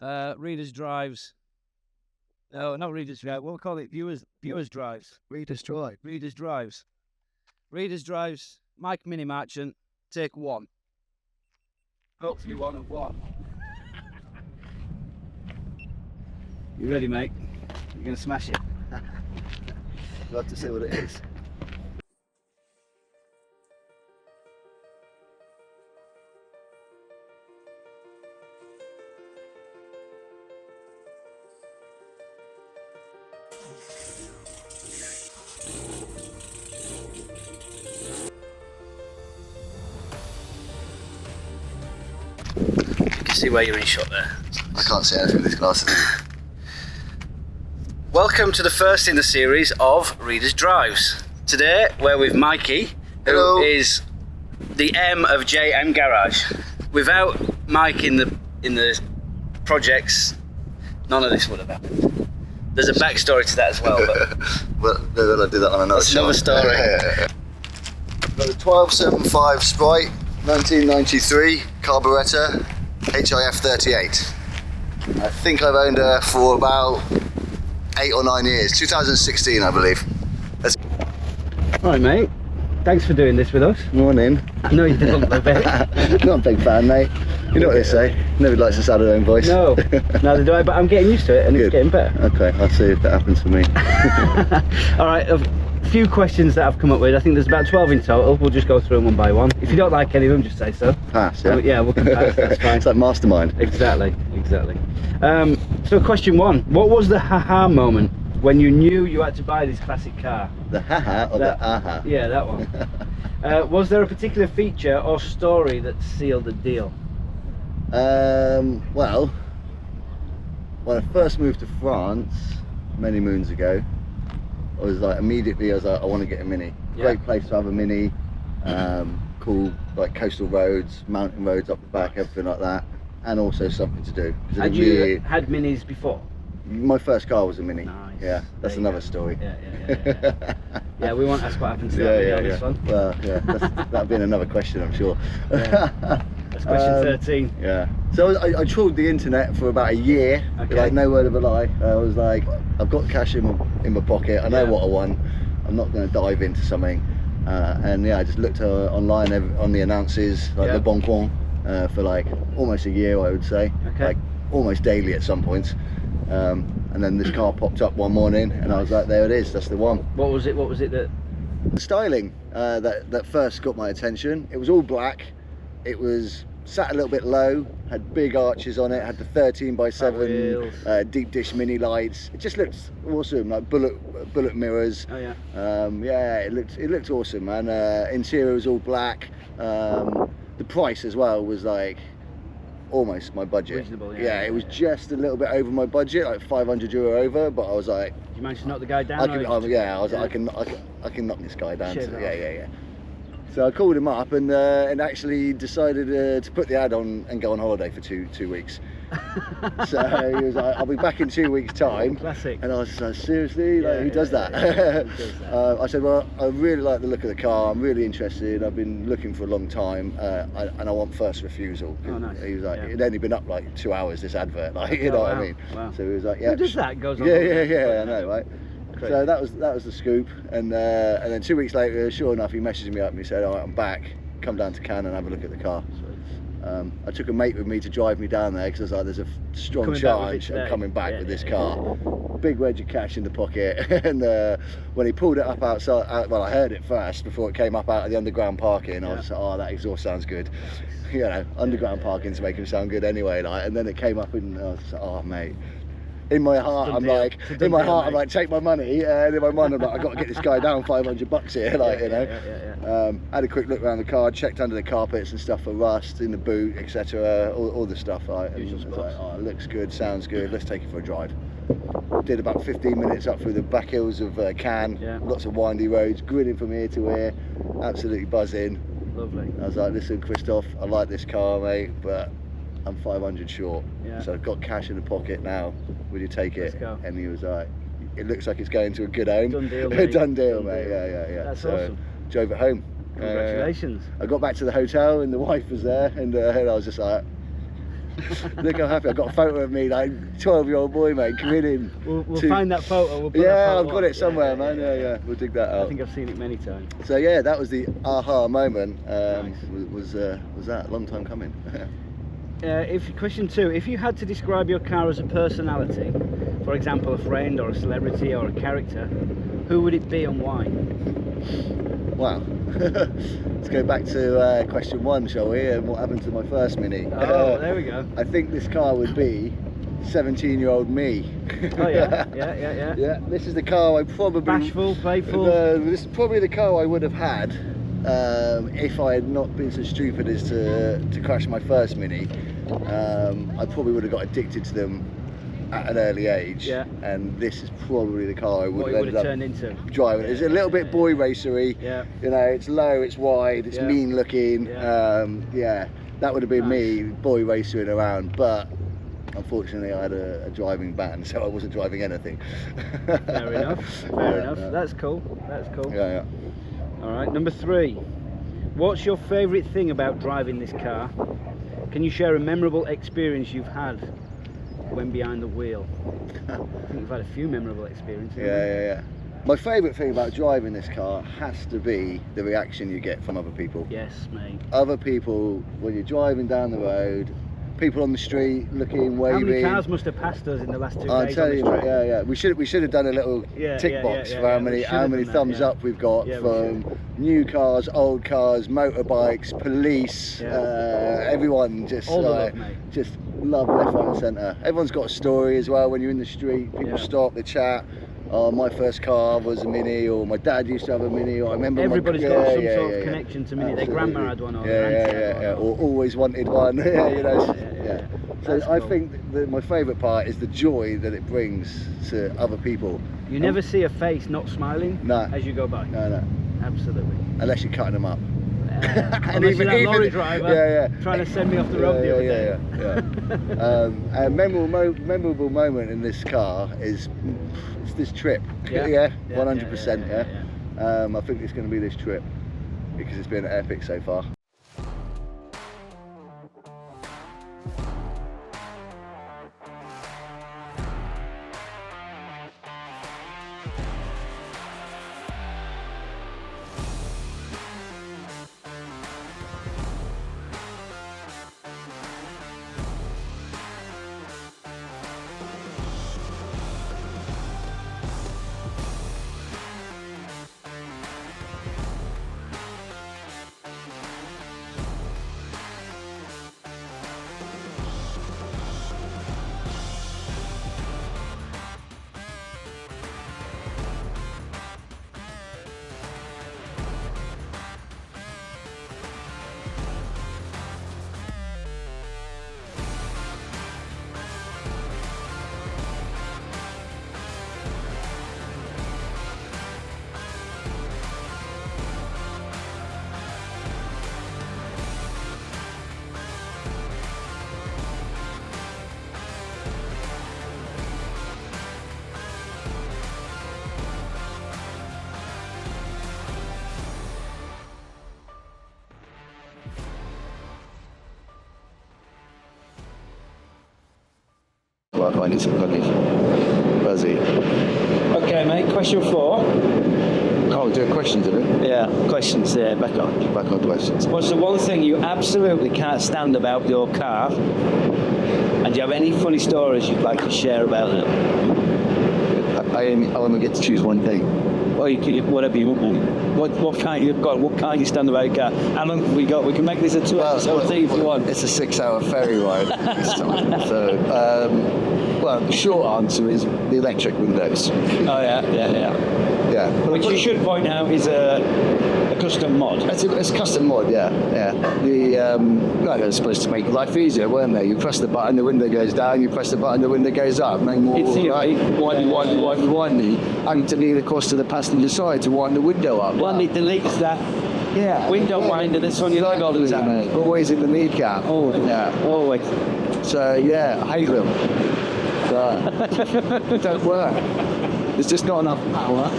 Readers drives. No, not readers drive. We'll call it viewers drives. Reader's Drive. Readers drives. Readers drives. Mike Mini Marchant. Take one. Hopefully 1 of 1. You ready, mate? You're gonna smash it. Love to see what it is. You can see where you're in shot there. I can't see anything with these glasses. Welcome to the first in the series of Readers Drives. Today we're with Mikey, who Hello. is the M of JM Garage. Without Mike in the projects, none of this would have happened. There's a backstory to that as well, but Well, we'll do that on another that's another story. Got a 1275 Sprite, 1993 carburettor, HIF 38. I think I've owned her for about 8 or 9 years. 2016, I believe. Alright, mate. Thanks for doing this with us. Morning. I know you did look a bit. Not a big fan, mate. You know what they say. Nobody likes to sound their own voice. No, neither do I, but I'm getting used to it and Good. it's getting better. Okay, I'll see if that happens for me. Alright, a few questions that I've come up with. I think there's about 12 in total. We'll just go through them one by one. If you don't like any of them, just say so. Pass, yeah? Yeah, we'll pass, that's fine. It's like Mastermind. Exactly. So question one, what was the haha moment when you knew you had to buy this classic car? The haha or the aha? Yeah, that one. Was there a particular feature or story that sealed the deal? Well, when I first moved to France many moons ago, I was like, immediately I was like, I want to get a Mini. Yeah. Great place to have a Mini. Cool, like coastal roads, mountain roads up the back, everything like that, and also something to do. 'Cause Had you had Minis before? My first car was a Mini. Nice. Yeah, that's There you another go. story. Yeah. Yeah, we won't ask what happened to that video on this one. Well, yeah, that'll be another question, I'm sure. That's question 13. Yeah. So I trawled the internet for about a year, Okay. like no word of a lie. I was like, I've got cash in my pocket. I know Yeah. what I want. I'm not going to dive into something. And yeah, I just looked online on the announces, like Yeah. Le Bon Coin, for like almost a year, I would say. Okay. Like almost daily at some points. And then this car popped up one morning, and I was like, there it is. That's the one. What was it that? The styling that first got my attention. It was all black. It was sat a little bit low, had big arches on it, had the 13x7 wheels. deep dish mini lights. It just looked awesome, like bullet mirrors. Oh yeah. Yeah, it looked awesome, man. Interior was all black. The price as well was like almost my budget. Reasonable, yeah. Yeah, it was just a little bit over my budget, like 500 euro over, but I was like, Did you manage to knock the guy down? I or can, you I, just- yeah, I was like, I can knock this guy down. Shave So, it yeah. off. So I called him up and actually decided to put the ad on and go on holiday for two weeks. So he was like, I'll be back in 2 weeks' time. Classic. And I was just like, seriously? Like, Yeah, who does that? yeah. Who does that? I said, well, I really like the look of the car. I'm really interested. I've been looking for a long time, and I want first refusal. Oh, nice. He was like, Yeah. it'd only been up like 2 hours, this advert. Like, you Oh, know what wow. I mean? Wow. So he was like, yeah. Who does that? Goes on Yeah, holiday? I know, right? Crazy. So that was the scoop, and then 2 weeks later, sure enough, he messaged me up and he said, all right, I'm back. Come down to Cannes and have a look at the car. I took a mate with me to drive me down there because I was like, there's a strong Coming back with it chance I'm today. coming back Yeah, with this yeah, car. Big wedge of cash in the pocket, and when he pulled it up outside, well, I heard it first before it came up out of the underground parking. I was like, oh, that exhaust sounds good. You know, underground parking's making sound good anyway. Like, and then it came up, and I was like, oh, mate. In my heart, Done I'm deal. like, It's a done in my deal, heart, I'm mate. like, take my money, and in my mind, I'm like, I've got to get this guy down $500 here, like, you know. Had a quick look around the car, checked under the carpets and stuff for rust in the boot, etc. All the stuff, right? And I was like, oh, it looks good, sounds good. Let's take it for a drive. Did about 15 minutes up through the back hills of Cannes. Yeah. Lots of windy roads, grinning from ear to ear, absolutely buzzing. Lovely. I was like, listen, Christoph, I like this car, mate, but I'm 500 short. Yeah. So I've got cash in the pocket now. Will you take it? Let's go. And he was like, it looks like it's going to a good home. Done deal, mate. Done deal, Done mate. deal. Yeah. That's so awesome. drove it home. Congratulations. I got back to the hotel and the wife was there, and I was just like, Look how happy. I've got a photo of me, like 12-year-old boy, mate, grinning. We'll find that photo. We'll put Yeah, that photo I've got up. it somewhere, man. Yeah. We'll dig that out. I think I've seen it many times. So yeah, that was the aha moment. Nice. Was that a long time coming? Question 2, if you had to describe your car as a personality, for example a friend or a celebrity or a character, who would it be and why? Wow. Let's go back to question 1, shall we? And what happened to my first Mini? Oh, there we go. I think this car would be 17-year-old me. Oh yeah, yeah. Yeah, this is the car I probably... Bashful, playful? This is probably the car I would have had if I had not been so stupid as to crash my first Mini. I probably would have got addicted to them at an early age, and this is probably the car I would have turned into. Driving. It's a little bit boy racery. Yeah. You know, it's low, it's wide, it's mean looking. Yeah. That would have been me, boy racing around, but unfortunately I had a driving ban, so I wasn't driving anything. Fair enough. Fair enough. That's cool. That's cool. Yeah. All right. Number 3. What's your favourite thing about driving this car? Can you share a memorable experience you've had when behind the wheel? I think you've had a few memorable experiences. Yeah. My favourite thing about driving this car has to be the reaction you get from other people. Yes, mate. Other people, when you're driving down the road, people on the street looking, waving. How many cars must have passed us in the last 2 days? I'll tell you, yeah. We should have done a little tick box for how many thumbs up we've got from new cars, old cars, motorbikes, police, everyone just all the love, mate. Just love left, right and centre. Everyone's got a story as well. When you're in the street, people stop, they chat. Oh, my first car was a Mini, or my dad used to have a Mini, or I remember everybody's got some sort of connection to Mini. Their grandma had one, or their auntie had one, or always wanted one. So I think that my favourite part is the joy that it brings to other people. You never see a face not smiling as you go by. No. Absolutely. Unless you're cutting them up. And even that lorry driver trying to send me off the road the other day. A memorable moment in this car is this trip. 100%. I think it's going to be this trip because it's been epic so far. I find it kind of buzzy. Okay, mate, question 4. Can't do a question, do we? Yeah, questions there, back on. Back on questions. What's the one thing you absolutely can't stand about your car? And do you have any funny stories you'd like to share about it? I only get to choose one thing. Well, whatever you want, mate. What can't you stand about your car? How long we got? We can make this a 2-hour thing if you want. It's a 6-hour ferry ride this time. So, the short answer is the electric windows. Oh yeah. Which you should point out is a custom mod. It's a custom mod, yeah. They were supposed to make life easier, weren't they? You press the button, the window goes down. You press the button, the window goes up. No more. It's windy. And to lean across to the passenger side to wind the window up. One it deletes that. Yeah. Window winder that's on your leg all the time. Always in the kneecap. Oh, yeah. Always. So yeah, I hate them. They don't work. There's just not enough power.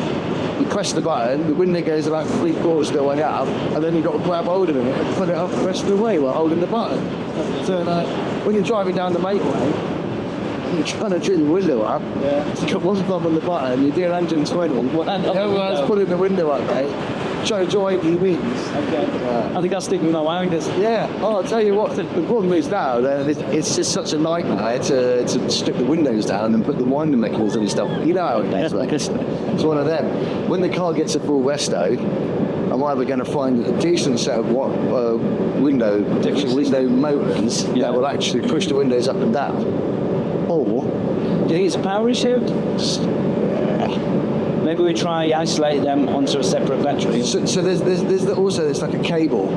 you press the button, the window goes about 3/4 of the way up, and then you've got to grab hold of it and put it up the rest of the way while holding the button. So like, when you're driving down the motorway, you're trying to trim the window up, you got one thumb on the button, you're doing 120, everyone's putting the window up, mate. Show joy he wins. Okay. I think I'll stick with my winders. Yeah. Oh, I'll tell you what. The problem is now that it's just such a nightmare to strip the windows down and put the winding mechanism and stuff. You know how it is. Like, it's one of them. When the car gets a full resto, I'm either going to find a decent set of window motors that will actually push the windows up and down, or do you think it's a power issue? Maybe we try isolate them onto a separate battery. So there's like a cable.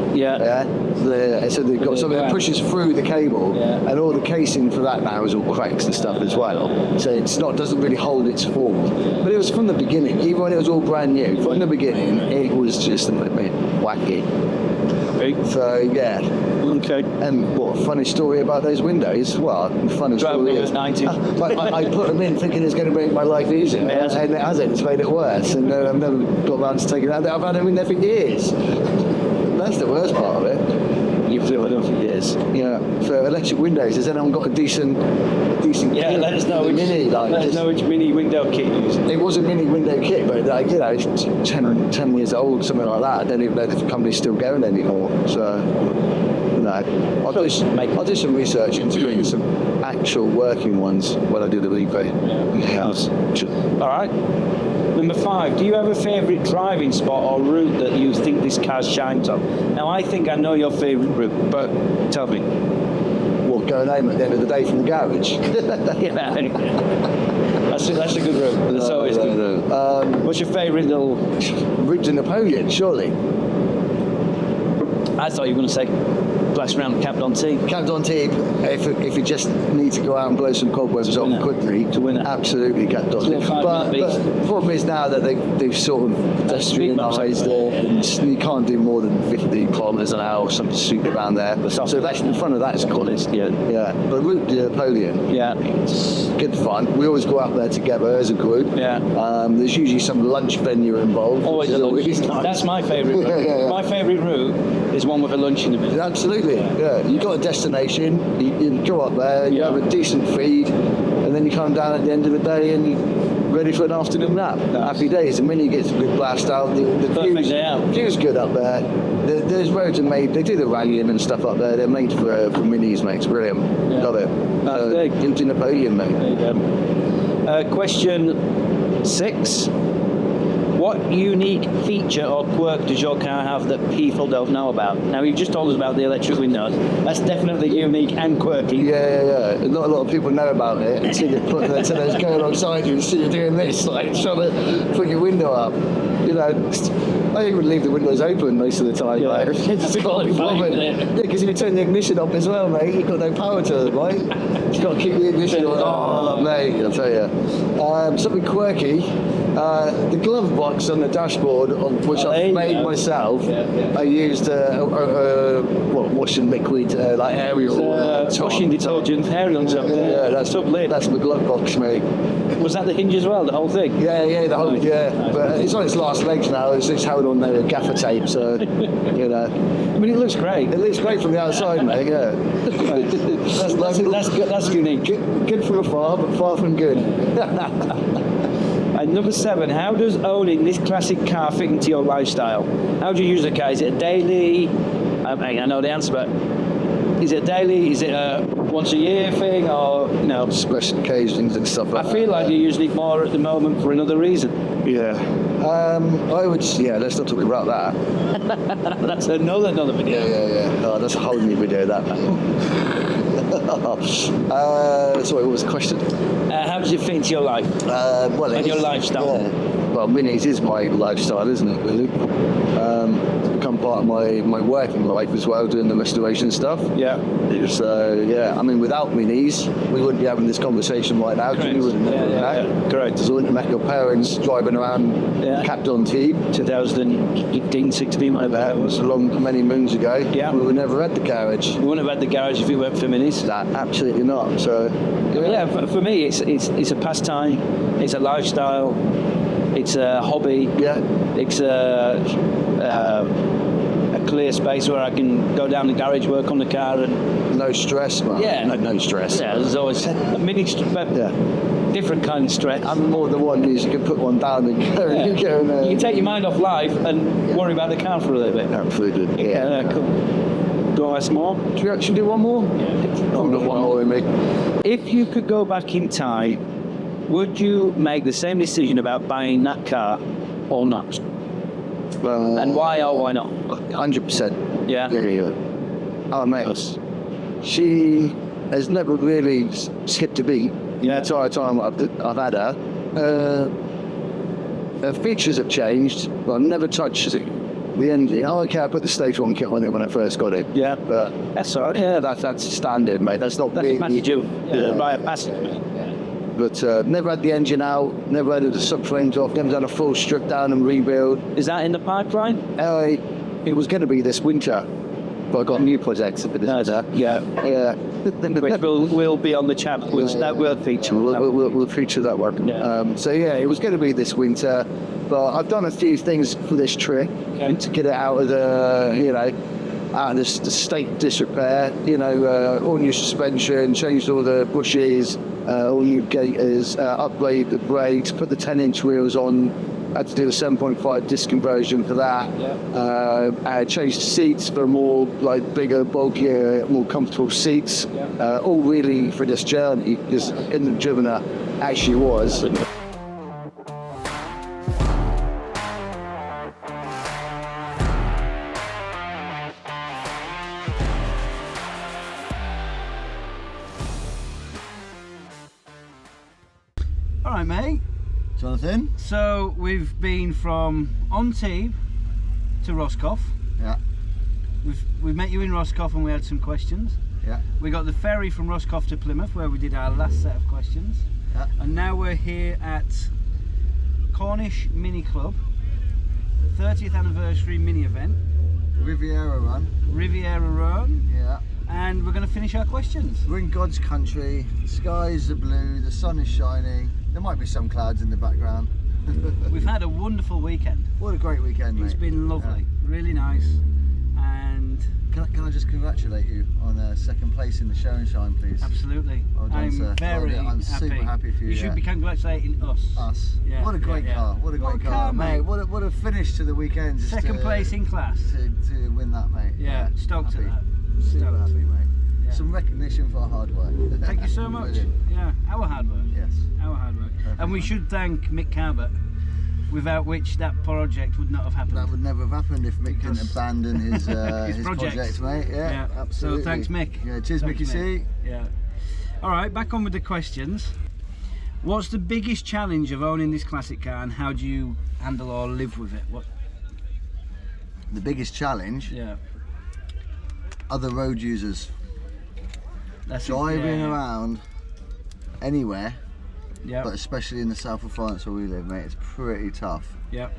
So they've got something that pushes through the cable, and all the casing for that now is all cracks and stuff as well. So doesn't really hold its form. But it was from the beginning, even when it was all brand new. From the beginning, it was just a bit wacky. So yeah. Okay. And what a funny story about those windows? Well, the funny story is I put them in thinking it's going to make my life easier, and it hasn't. It's made it worse, and I've never got around to taking it out. I've had them in there for years. That's the worst part of it. You've had them for years. Yeah. For electric windows, has anyone got a decent yeah, kit? let us know which mini window kit you're using. It was a mini window kit, but it's 10 years old, something like that. I don't even know if the company's still going anymore. So. No, I'll do some research into doing some actual working ones when I do the replay. All right. Number 5, do you have a favourite driving spot or route that you think this car shines on? Now, I think I know your favourite route, but tell me. What, going home at the end of the day from the garage? That's a good route. That's always good. What's your favourite little route to Napoleon? Surely. I thought you were going to say blast around Cap d'Antibes. Cap d'Antibes, if you just need to go out and blow some cobwebs off quickly, to win it. Absolutely Cap d'Antibes. But the problem is now that they've sort of pedestrianised it, and you can't do more than 50 kilometres an hour or something stupid around there. So that's in front of that is college. Yeah. But route to Napoleon, it's good fun. We always go out there together as a group. Yeah. There's usually some lunch venue involved. Always a lunch. That's my favourite route. My favourite route is one with a lunch in the middle. Absolutely. Yeah. You've got a destination, you go up there, you have a decent feed, and then you come down at the end of the day and you're ready for an afternoon nap. Happy days. And when you get some good blast out, the view's good up there. There's roads are made, they do the rallying and stuff up there, they're made for minis, mate. It's brilliant. Love it. Into Napoleon, mate. There you go. Question 6. What unique feature or quirk does your car have that people don't know about? Now, you've just told us about the electric windows. That's definitely unique and quirky. Yeah. Not a lot of people know about it until they go alongside you and see you doing this, like trying to put your window up. I even leave the windows open most of the time. Yeah, it's just can't be bothered. Because if you turn the ignition off as well, mate, you've got no power to it, right? You've got to keep the ignition on. Oh, mate, I'll tell you. Something quirky. The glove box on the dashboard, which I've made myself, I used washing liquid, like Ariel. Washing detergent, Ariel up there. Yeah, that's my glove box, mate. Was that the hinge as well, the whole thing? Yeah, the whole, nice. Nice. But it's on its last legs now. It's held on the gaffer tape, so I mean, it looks great. It looks great from the outside, mate. Yeah. That's unique. Good from afar, but far from good. And number 7, how does owning this classic car fit into your lifestyle? How do you use the car? Is it a daily? I know the answer, but is it daily? Is it a once a year thing, or special occasions and stuff like that? I feel like you use it more at the moment for another reason. Yeah. I would. Yeah. Let's not talk about that. That's another video. Yeah. Oh, that's a whole new video. That. Sorry, what was the question? How does it fit into your life? And your lifestyle? Yeah. Well, minis is my lifestyle, isn't it, really? Become part of my working life as well, doing the restoration stuff. Yeah. So, I mean, without minis, we wouldn't be having this conversation right now. Correct. We wouldn't yeah. Correct. So wouldn't make our parents driving around Cap d'Antibes. 2015, 16, like that. That was many moons ago. Yeah. We would never had the garage. We wouldn't have had the garage if it weren't for minis. Absolutely not. So for me, it's a pastime, it's a lifestyle. It's a hobby. Yeah. It's a clear space where I can go down the garage, work on the car, and No stress, man. Yeah. No stress. yeah, there's always a different kind of stress. I'm more the one who's you can put one down and go. Yeah. You can take your mind off life and worry about the car for a little bit. Absolutely. Yeah, cool. Do I ask more? Do you actually do one more? Yeah. I've got one more in me. If you could go back in time, would you make the same decision about buying that car or not? And why or why not? 100%. Yeah. Oh, mate. She has never really skipped a beat. The entire time I've had her. Her features have changed, but I've never touched the engine. Oh, okay, I put the stage 1 kit on it when I first got it. Yeah. But That's all right. yeah, that's standard, mate. That's not That's really... what you do. Buy a passenger. But never had the engine out, never had the subframes off, never done a full strip down and rebuild. Is that in the pipeline? It was going to be this winter, but I got new projects for this winter. Yeah. Which will be on the channel. That will feature. We'll feature that one. Yeah. So yeah, it was going to be this winter, but I've done a few things for this trip to get it out of the state disrepair. All new suspension, changed all the bushes, all new gaiters, upgrade the brakes, put the 10-inch wheels on. Had to do a 7.5 disc conversion for that. I changed the seats for more bigger, bulkier, more comfortable seats. All really for this journey, because in the driven her as she was. All right, mate. Jonathan? So we've been from Antibes to Roscoff. Yeah. We've met you in Roscoff and we had some questions. Yeah. We got the ferry from Roscoff to Plymouth where we did our last set of questions. Yeah. And now we're here at Cornish Mini Club, 30th anniversary mini event. Riviera Run. Riviera Run. Yeah. And we're going to finish our questions. We're in God's country. The skies are blue. The sun is shining. There might be some clouds in the background. We've had a wonderful weekend. What a great weekend, mate. It's been lovely, really nice. And can I just congratulate you on second place in the show and shine, please? absolutely. Well done, sir. I'm super happy for you. You should be congratulating us. Us. Yeah, What a great car. What a great car, mate. What a finish to the weekend. Just Second place in class. to win that, mate. Yeah, stoked at happy. that. Super Stoked. happy, mate. Yeah. Some recognition for our hard work. Thank you so much. Brilliant. Yeah, our hard work. Yes. Our hard work. Perfect, And we man. should thank Mick Cabot, without which that project would not have happened. That would never have happened if Mick didn't abandon his His project, mate. Yeah, absolutely. So thanks, Mick. Yeah, cheers, Thanks, Mickey Mick. C. Yeah. All right, back on with the questions. What's the biggest challenge of owning this classic car, and how do you handle or live with it? What? The biggest challenge, Yeah. other road users. That's Driving around anywhere, Yeah. but especially in the south of France where we live, mate, it's pretty tough. Yeah.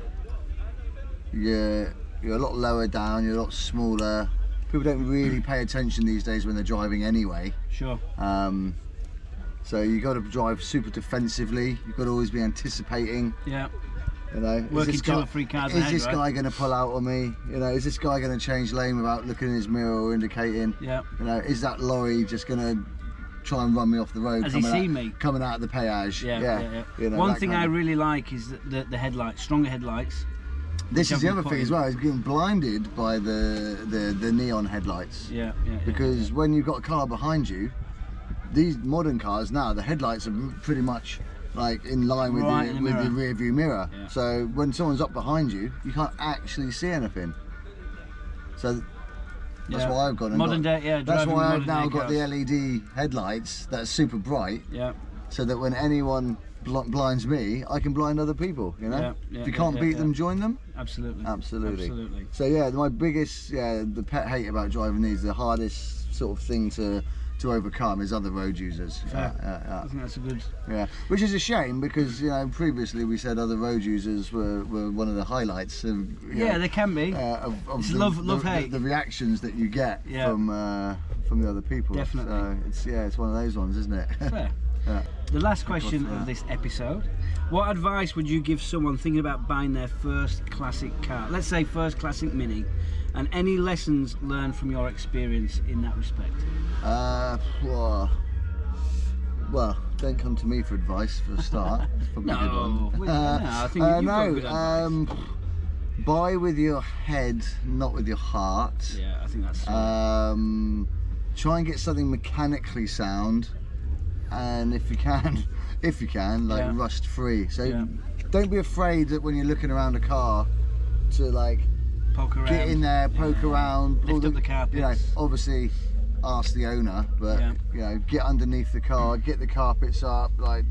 You're a lot lower down, you're a lot smaller. People don't really pay attention these days when they're driving anyway. Sure. So you got to drive super defensively. You've got to always be anticipating. Yeah. Working 2 or 3 cars Is ahead, this right? guy going to pull out on me? Is this guy going to change lane without looking in his mirror or indicating? Yeah. Is that lorry just going to try and run me off the road? Has he seen me? Coming out of the péage. Yeah. One thing I really like is the headlights, stronger headlights. This is the other put thing in. as well, is getting blinded by the neon headlights. Yeah. Because when you've got a car behind you, these modern cars now, the headlights are pretty much like in line with the rear view mirror. Yeah. So when someone's up behind you, you can't actually see anything. So that's why I've got modern day. Yeah. That's driving why I've modern now day got cars. the LED headlights that are super bright. Yeah. So that when anyone blinds me, I can blind other people. If you can't beat them, join them. Absolutely. Absolutely. So yeah, my biggest, the pet hate about driving these, the hardest sort of thing to overcome is other road users. I think that's a good. Yeah, which is a shame because previously we said other road users were one of the highlights. Of, They can be. Of It's the, love hate. The reactions that you get from the other people. Definitely. So it's one of those ones, isn't it? Fair. Yeah. The last question of this episode: what advice would you give someone thinking about buying their first classic car? Let's say first classic Mini, and any lessons learned from your experience in that respect? Well, don't come to me for advice for a start. That's probably a good one. I think you've got good advice. Buy with your head, not with your heart. Yeah, I think that's try and get something mechanically sound, and if you can, like rust free. So don't be afraid that when you're looking around a car to like poke around, get in there, poke around, lift up the carpets. You know, obviously ask the owner, but you know, get underneath the car, get the carpets up. Like,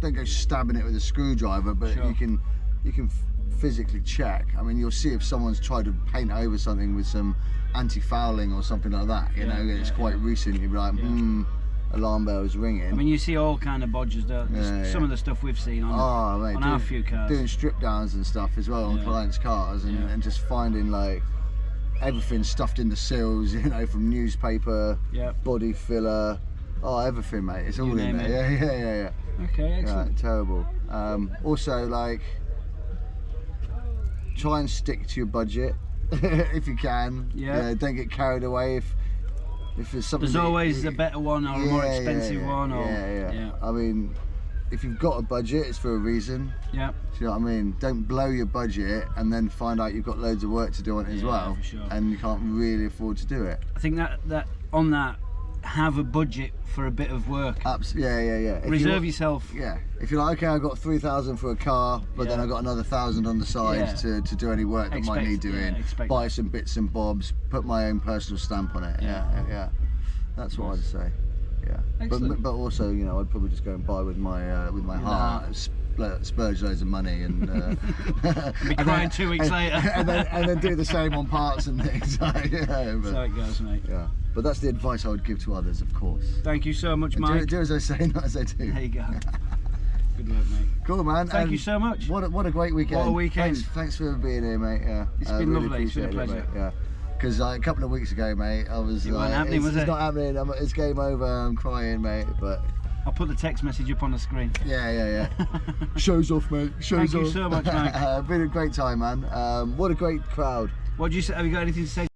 don't go stabbing it with a screwdriver, but you can physically check. I mean, you'll see if someone's tried to paint over something with some anti-fouling or something like that. You know, it's quite recent. You'll be like, alarm bells ringing. I mean, you see all kind of bodgers. Some of the stuff we've seen on our few cars. Doing strip downs and stuff as well on clients' cars, and just finding like everything stuffed into sills, you know, from newspaper, body filler, everything, mate. It's all in there. Yeah. Okay, excellent. Right, terrible. Also, like, try and stick to your budget if you can. Yeah. Don't get carried away if there's something. There's always a better one or a more expensive one. I mean, if you've got a budget, it's for a reason. Yeah. Do you know what I mean? Don't blow your budget and then find out you've got loads of work to do on it as well, for sure. and you can't really afford to do it. I think that have a budget for a bit of work. Absolutely. Yeah. Reserve yourself. Yeah. If you're like, okay, I've got 3,000 for a car, but then I've got another 1,000 on the side to do any work that might need doing. Buy some bits and bobs, put my own personal stamp on it. Yeah. That's what I'd say. Yeah. But also, you know, I'd probably just go and buy with my heart, splurge loads of money, and be crying 2 weeks later, and then do the same on parts and things. So it goes, mate. Yeah. But that's the advice I would give to others, of course. Thank you so much, Mike. Do as I say, not as I do. There you go. Good work, mate. Cool, man. Thank you so much. What a great weekend. What a weekend. Thanks for being here, mate. Yeah. It's been really lovely. It's been a pleasure. Yeah. Because a couple of weeks ago, mate, I was. It wasn't happening, was it? It's not happening. It's game over. I'm crying, mate. But I'll put the text message up on the screen. Yeah. Show's off, mate. Show's off. Thank you so much, Mike. Been a great time, man. What a great crowd. What do you say? Have you got anything to say?